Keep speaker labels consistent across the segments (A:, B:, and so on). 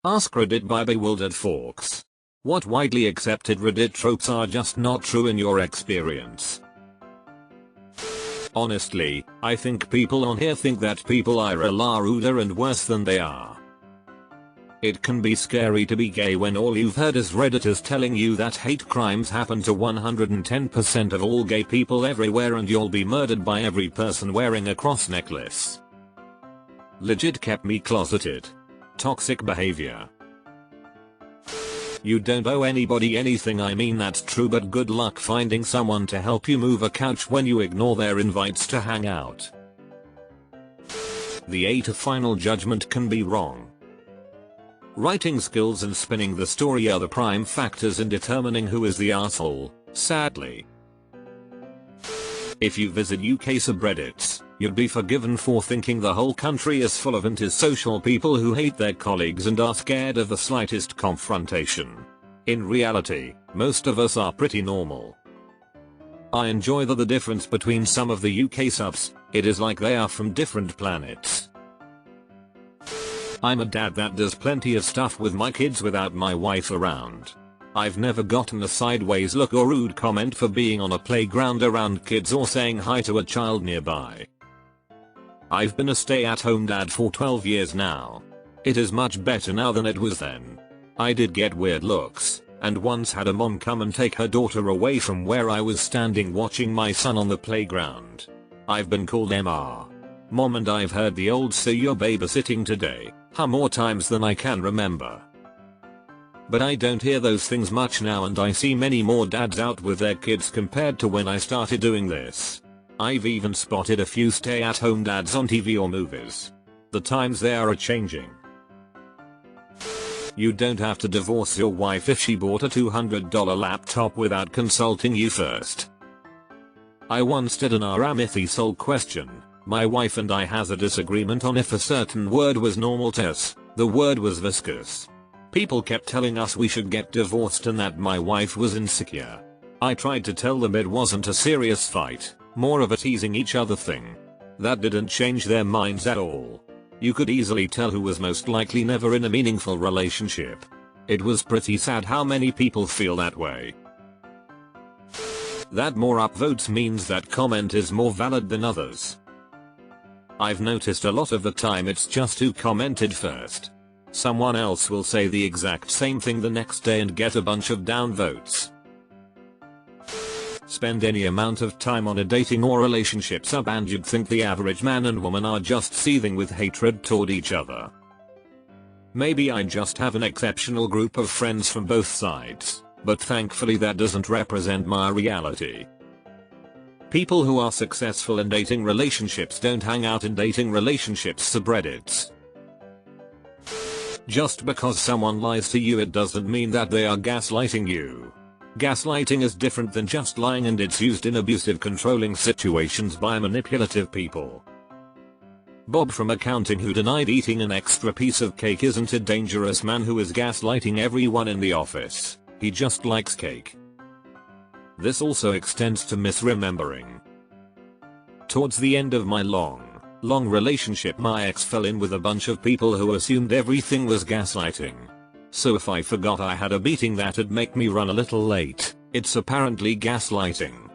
A: AskReddit by Bewildered Forks. What widely accepted Reddit tropes are just not true in your experience? Honestly, I think people on here think that people are a la ruder and worse than they are. It can be scary to be gay when all you've heard is Redditors telling you that hate crimes happen to 110% of all gay people everywhere and you'll be murdered by every person wearing a cross necklace. Legit kept me closeted. Toxic behavior. You don't owe anybody anything, I mean that's true, but good luck finding someone to help you move a couch when you ignore their invites to hang out. The A to final judgment can be wrong. Writing skills and spinning the story are the prime factors in determining who is the asshole, sadly. If you visit UK subreddits, you'd be forgiven for thinking the whole country is full of antisocial people who hate their colleagues and are scared of the slightest confrontation. In reality, most of us are pretty normal. I enjoy the difference between some of the UK subs, it is like they are from different planets. I'm a dad that does plenty of stuff with my kids without my wife around. I've never gotten a sideways look or rude comment for being on a playground around kids or saying hi to a child nearby. I've been a stay-at-home dad for 12 years now. It is much better now than it was then. I did get weird looks, and once had a mom come and take her daughter away from where I was standing watching my son on the playground. I've been called MR. Mom, and I've heard the old "so you're babysitting today" more times than I can remember. But I don't hear those things much now, and I see many more dads out with their kids compared to when I started doing this. I've even spotted a few stay-at-home dads on TV or movies. The times they are changing. You don't have to divorce your wife if she bought a $200 laptop without consulting you first. I once did an Aramithy question. My wife and I has a disagreement on if a certain word was normal to us. The word was viscous. People kept telling us we should get divorced and that my wife was insecure. I tried to tell them it wasn't a serious fight, more of a teasing each other thing. That didn't change their minds at all. You could easily tell who was most likely never in a meaningful relationship. It was pretty sad how many people feel that way. That more upvotes means that comment is more valid than others. I've noticed a lot of the time it's just who commented first. Someone else will say the exact same thing the next day and get a bunch of downvotes. Spend any amount of time on a dating or relationship sub and you'd think the average man and woman are just seething with hatred toward each other. Maybe I just have an exceptional group of friends from both sides, but thankfully that doesn't represent my reality. People who are successful in dating relationships don't hang out in dating relationships subreddits. Just because someone lies to you, it doesn't mean that they are gaslighting you. Gaslighting is different than just lying, and it's used in abusive, controlling situations by manipulative people. Bob from accounting, who denied eating an extra piece of cake, isn't a dangerous man who is gaslighting everyone in the office. He just likes cake. This also extends to misremembering. Towards the end of my long relationship, my ex fell in with a bunch of people who assumed everything was gaslighting. So if I forgot I had a meeting that'd make me run a little late, it's apparently gaslighting.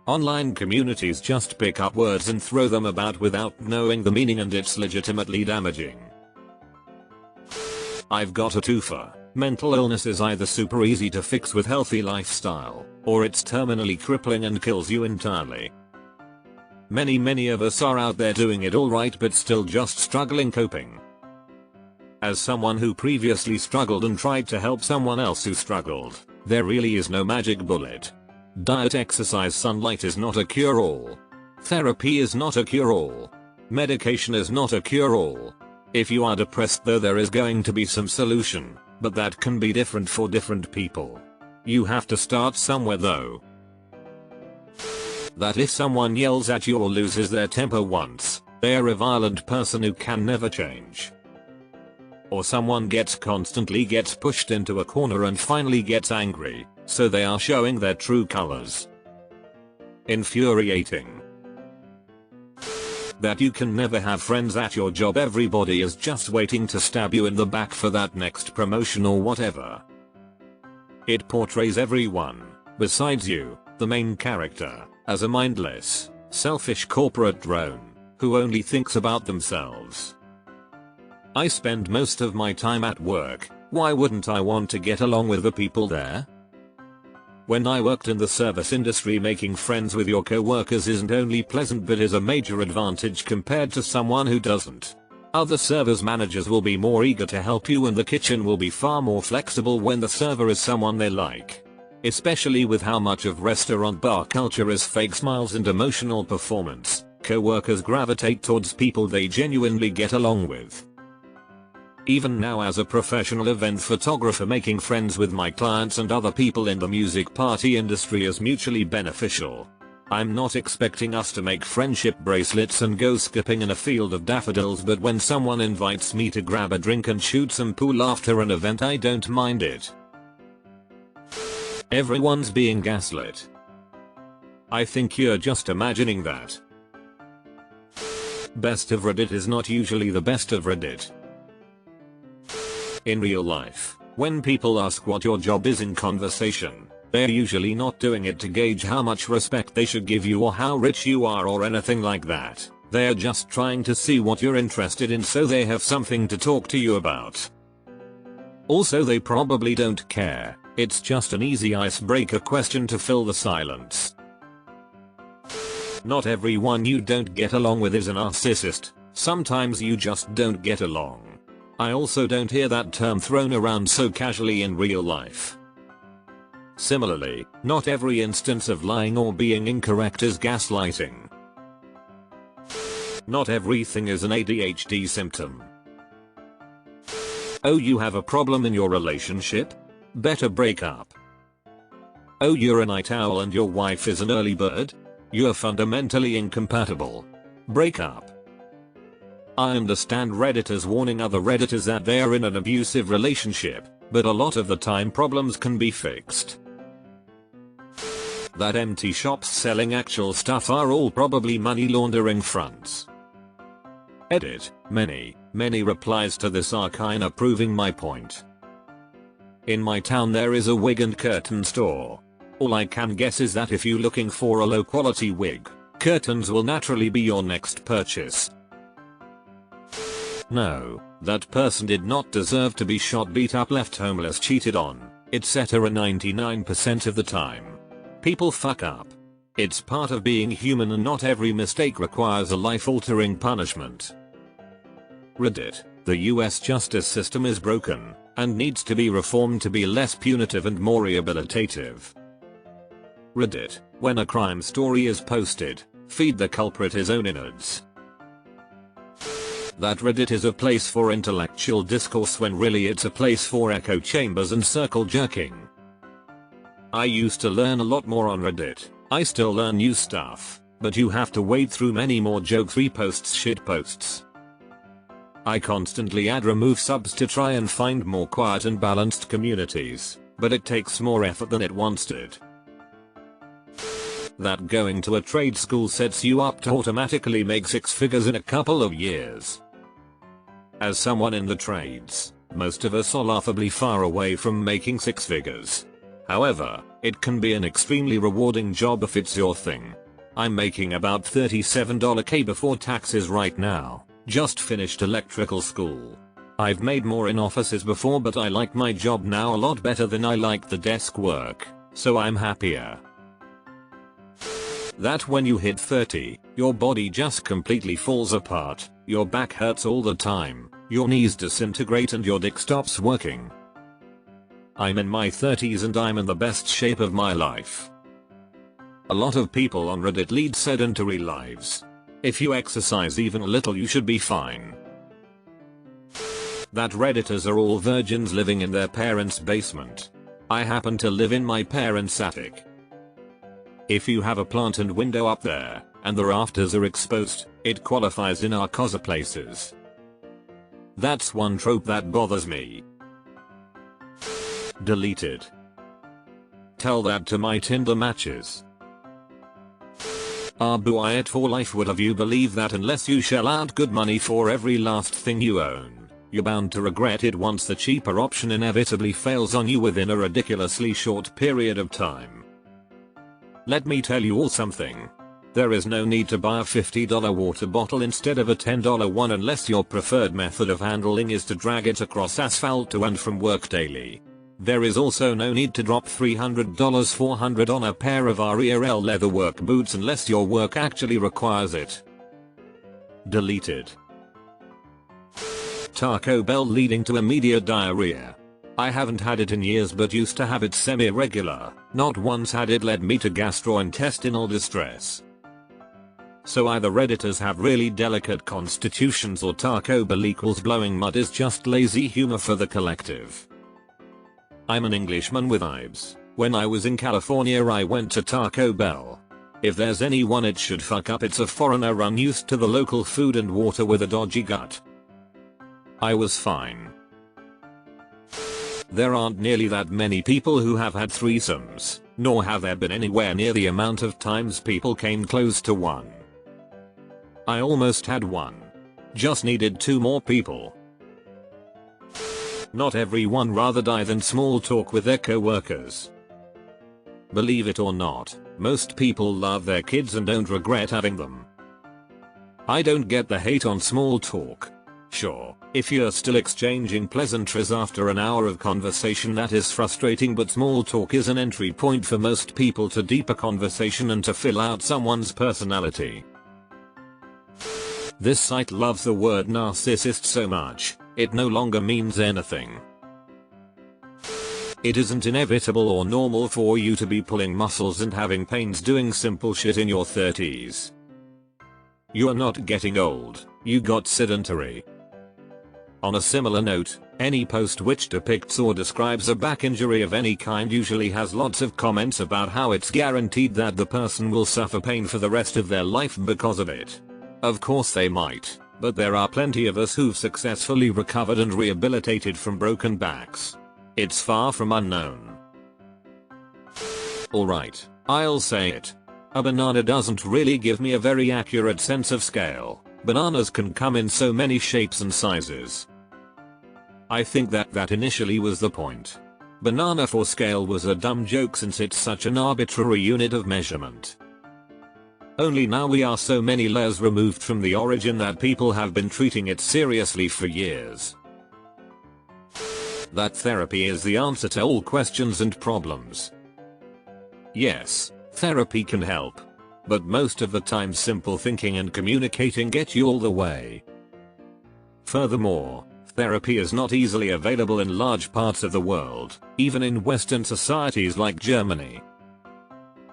A: Online communities just pick up words and throw them about without knowing the meaning, and it's legitimately damaging. I've got a twofer. Mental illness is either super easy to fix with healthy lifestyle, or it's terminally crippling and kills you entirely. Many of us are out there doing it alright but still just struggling coping. As someone who previously struggled and tried to help someone else who struggled, there really is no magic bullet. Diet, exercise, sunlight is not a cure-all. Therapy is not a cure-all. Medication is not a cure-all. If you are depressed though, there is going to be some solution, but that can be different for different people. You have to start somewhere though. That if someone yells at you or loses their temper once, they are a violent person who can never change. Or someone constantly gets pushed into a corner and finally gets angry, so they are showing their true colors. Infuriating. That you can never have friends at your job. Everybody is just waiting to stab you in the back for that next promotion or whatever. It portrays everyone, besides you, the main character, as a mindless, selfish corporate drone, who only thinks about themselves. I spend most of my time at work. Why wouldn't I want to get along with the people there? When I worked in the service industry, making friends with your co-workers isn't only pleasant but is a major advantage compared to someone who doesn't. Other service managers will be more eager to help you and the kitchen will be far more flexible when the server is someone they like. Especially with how much of restaurant bar culture is fake smiles and emotional performance, co-workers gravitate towards people they genuinely get along with. Even now, as a professional event photographer, making friends with my clients and other people in the music party industry is mutually beneficial. I'm not expecting us to make friendship bracelets and go skipping in a field of daffodils, but when someone invites me to grab a drink and shoot some pool after an event, I don't mind it. Everyone's being gaslit. I think you're just imagining that. Best of Reddit is not usually the best of Reddit. In real life, when people ask what your job is in conversation, they're usually not doing it to gauge how much respect they should give you or how rich you are or anything like that. They're just trying to see what you're interested in so they have something to talk to you about. Also, they probably don't care. It's just an easy icebreaker question to fill the silence. Not everyone you don't get along with is a narcissist. Sometimes you just don't get along. I also don't hear that term thrown around so casually in real life. Similarly, not every instance of lying or being incorrect is gaslighting. Not everything is an ADHD symptom. Oh, you have a problem in your relationship? Better break up. Oh, you're a night owl and your wife is an early bird? You're fundamentally incompatible. Break up. I understand Redditors warning other Redditors that they are in an abusive relationship, but a lot of the time problems can be fixed. That empty shops selling actual stuff are all probably money laundering fronts. Edit. Many replies to this are kinda proving my point. In my town there is a wig and curtain store. All I can guess is that if you're looking for a low quality wig, curtains will naturally be your next purchase. No, that person did not deserve to be shot, beat up, left homeless, cheated on, etc. 99% of the time. People fuck up. It's part of being human and not every mistake requires a life-altering punishment. Reddit. The US justice system is broken and needs to be reformed to be less punitive and more rehabilitative. Reddit. When a crime story is posted, feed the culprit his own innards. That Reddit is a place for intellectual discourse when really it's a place for echo chambers and circle jerking. I used to learn a lot more on Reddit. I still learn new stuff, but you have to wade through many more joke-free posts, shit posts. I constantly add remove subs to try and find more quiet and balanced communities, but it takes more effort than it once did. That going to a trade school sets you up to automatically make six figures in a couple of years. As someone in the trades, most of us are laughably far away from making six figures. However, it can be an extremely rewarding job if it's your thing. I'm making about $37k before taxes right now. Just finished electrical school. I've made more in offices before, but I like my job now a lot better than I like the desk work, so I'm happier. That when you hit 30, your body just completely falls apart, your back hurts all the time, your knees disintegrate and your dick stops working. I'm in my 30s and I'm in the best shape of my life. A lot of people on Reddit lead sedentary lives. If you exercise even a little you should be fine. That Redditors are all virgins living in their parents' basement. I happen to live in my parents' attic. If you have a plant and window up there, and the rafters are exposed, it qualifies in our closet places. That's one trope that bothers me. Deleted. Tell that to my Tinder matches. Buy it for life. Would have you believe that unless you shell out good money for every last thing you own, you're bound to regret it once the cheaper option inevitably fails on you within a ridiculously short period of time. Let me tell you all something. There is no need to buy a $50 water bottle instead of a $10 one unless your preferred method of handling is to drag it across asphalt to and from work daily. There is also no need to drop $300 $400 on a pair of RERL leather work boots unless your work actually requires it. Deleted. Taco Bell leading to immediate diarrhea. I haven't had it in years but used to have it semi-regular. Not once had it led me to gastrointestinal distress. So either Redditors have really delicate constitutions or Taco Bell equals blowing mud is just lazy humor for the collective. I'm an Englishman with vibes. When I was in California I went to Taco Bell. If there's anyone it should fuck up it's a foreigner unused to the local food and water with a dodgy gut. I was fine. There aren't nearly that many people who have had threesomes, nor have there been anywhere near the amount of times people came close to one. I almost had one. Just needed 2 more people. Not everyone rather die than small talk with their co-workers. Believe it or not, most people love their kids and don't regret having them. I don't get the hate on small talk. Sure, if you're still exchanging pleasantries after an hour of conversation that is frustrating, but small talk is an entry point for most people to deeper conversation and to fill out someone's personality. This site loves the word narcissist so much, it no longer means anything. It isn't inevitable or normal for you to be pulling muscles and having pains doing simple shit in your 30s. You are not getting old, you got sedentary. On a similar note, any post which depicts or describes a back injury of any kind usually has lots of comments about how it's guaranteed that the person will suffer pain for the rest of their life because of it. Of course they might, but there are plenty of us who've successfully recovered and rehabilitated from broken backs. It's far from unknown. Alright, I'll say it. A banana doesn't really give me a very accurate sense of scale. Bananas can come in so many shapes and sizes. I think that initially was the point. Banana for scale was a dumb joke since it's such an arbitrary unit of measurement. Only now we are so many layers removed from the origin that people have been treating it seriously for years. That therapy is the answer to all questions and problems. Yes, therapy can help. But most of the time simple thinking and communicating get you all the way. Furthermore, therapy is not easily available in large parts of the world, even in Western societies like Germany.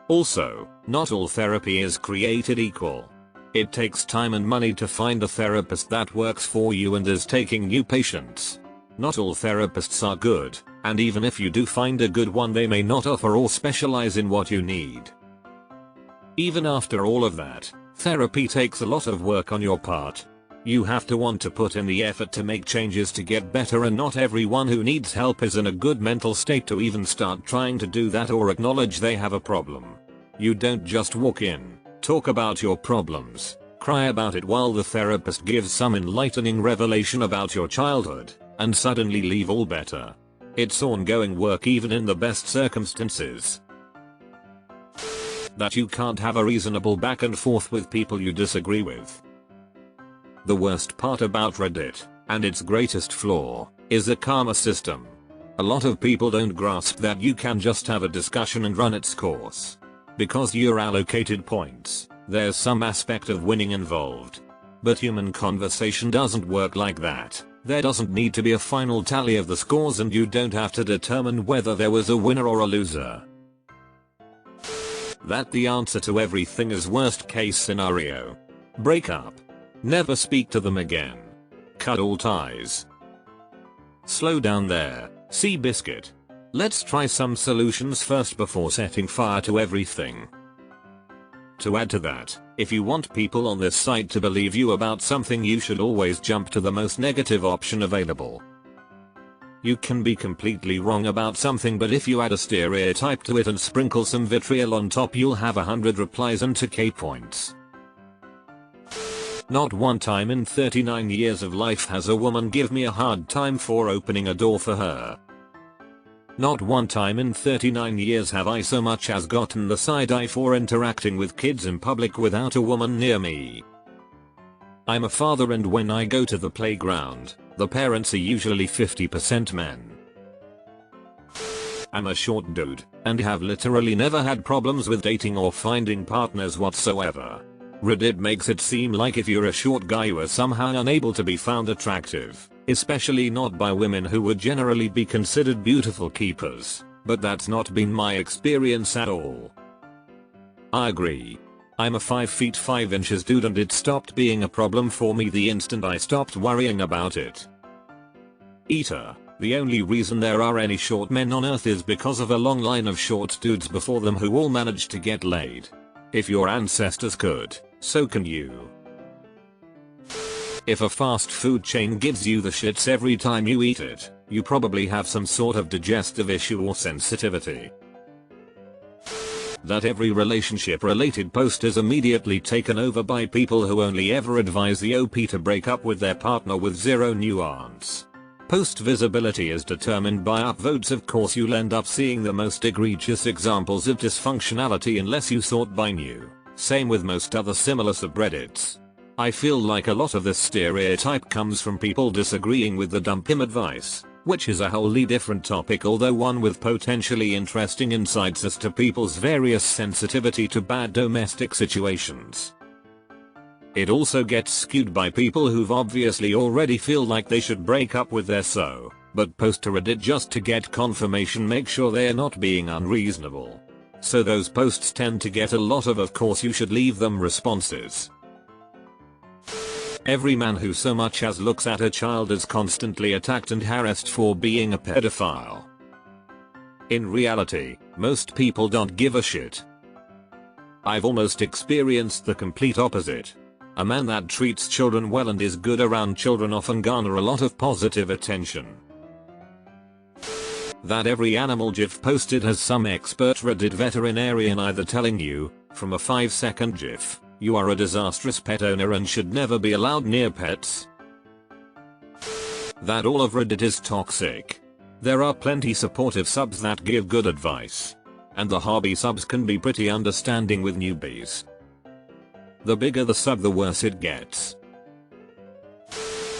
A: Also, not all therapy is created equal. It takes time and money to find a therapist that works for you and is taking new patients. Not all therapists are good, and even if you do find a good one they may not offer or specialize in what you need. Even after all of that, therapy takes a lot of work on your part. You have to want to put in the effort to make changes to get better, and not everyone who needs help is in a good mental state to even start trying to do that or acknowledge they have a problem. You don't just walk in, talk about your problems, cry about it while the therapist gives some enlightening revelation about your childhood, and suddenly leave all better. It's ongoing work even in the best circumstances. That you can't have a reasonable back and forth with people you disagree with. The worst part about Reddit, and its greatest flaw, is the karma system. A lot of people don't grasp that you can just have a discussion and run its course. Because you're allocated points, there's some aspect of winning involved. But human conversation doesn't work like that. There doesn't need to be a final tally of the scores, and you don't have to determine whether there was a winner or a loser. That the answer to everything is worst case scenario. Break up. Never speak to them again. Cut all ties. Slow down there, Seabiscuit. Let's try some solutions first before setting fire to everything. To add to that, if you want people on this site to believe you about something, you should always jump to the most negative option available. You can be completely wrong about something, but if you add a stereotype to it and sprinkle some vitriol on top, you'll have 100 replies and 2k points. Not one time in 39 years of life has a woman give me a hard time for opening a door for her. Not one time in 39 years have I so much as gotten the side eye for interacting with kids in public without a woman near me. I'm a father, and when I go to the playground, the parents are usually 50% men. I'm a short dude, and have literally never had problems with dating or finding partners whatsoever. Reddit makes it seem like if you're a short guy you are somehow unable to be found attractive, especially not by women who would generally be considered beautiful keepers, but that's not been my experience at all. I agree. I'm a 5 feet 5 inches dude, and it stopped being a problem for me the instant I stopped worrying about it. Eater. The only reason there are any short men on earth is because of a long line of short dudes before them who all managed to get laid. If your ancestors could, so can you. If a fast food chain gives you the shits every time you eat it, you probably have some sort of digestive issue or sensitivity. That every relationship related post is immediately taken over by people who only ever advise the OP to break up with their partner with zero nuance. Post visibility is determined by upvotes. Of course you'll end up seeing the most egregious examples of dysfunctionality unless you sort by new. Same with most other similar subreddits. I feel like a lot of this stereotype comes from people disagreeing with the dump him advice, which is a wholly different topic, although one with potentially interesting insights as to people's various sensitivity to bad domestic situations. It also gets skewed by people who've obviously already feel like they should break up with their but post to Reddit just to get confirmation, make sure they're not being unreasonable. So those posts tend to get a lot of course you should leave them responses. Every man who so much as looks at a child is constantly attacked and harassed for being a pedophile. In reality, most people don't give a shit. I've almost experienced the complete opposite. A man that treats children well and is good around children often garner a lot of positive attention. That every animal GIF posted has some expert Reddit veterinarian either telling you, from a 5-second GIF, you are a disastrous pet owner and should never be allowed near pets. That all of Reddit is toxic. There are plenty supportive subs that give good advice. And the hobby subs can be pretty understanding with newbies. The bigger the sub, the worse it gets.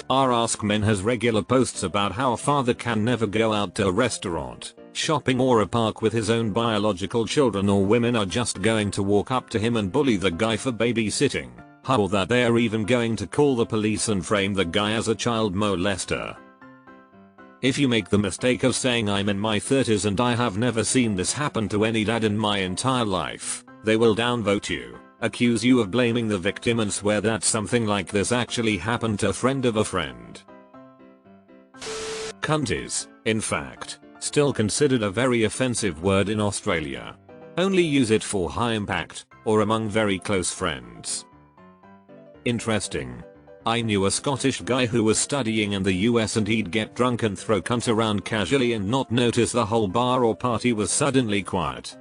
A: Our Ask Men has regular posts about how a father can never go out to a restaurant, shopping or a park with his own biological children, or women are just going to walk up to him and bully the guy for babysitting, or that they are even going to call the police and frame the guy as a child molester. If you make the mistake of saying I'm in my 30s and I have never seen this happen to any dad in my entire life, they will downvote you, accuse you of blaming the victim, and swear that something like this actually happened to a friend of a friend. Cunt is, in fact, still considered a very offensive word in Australia. Only use it for high impact, or among very close friends. Interesting. I knew a Scottish guy who was studying in the US, and he'd get drunk and throw cunt around casually and not notice the whole bar or party was suddenly quiet.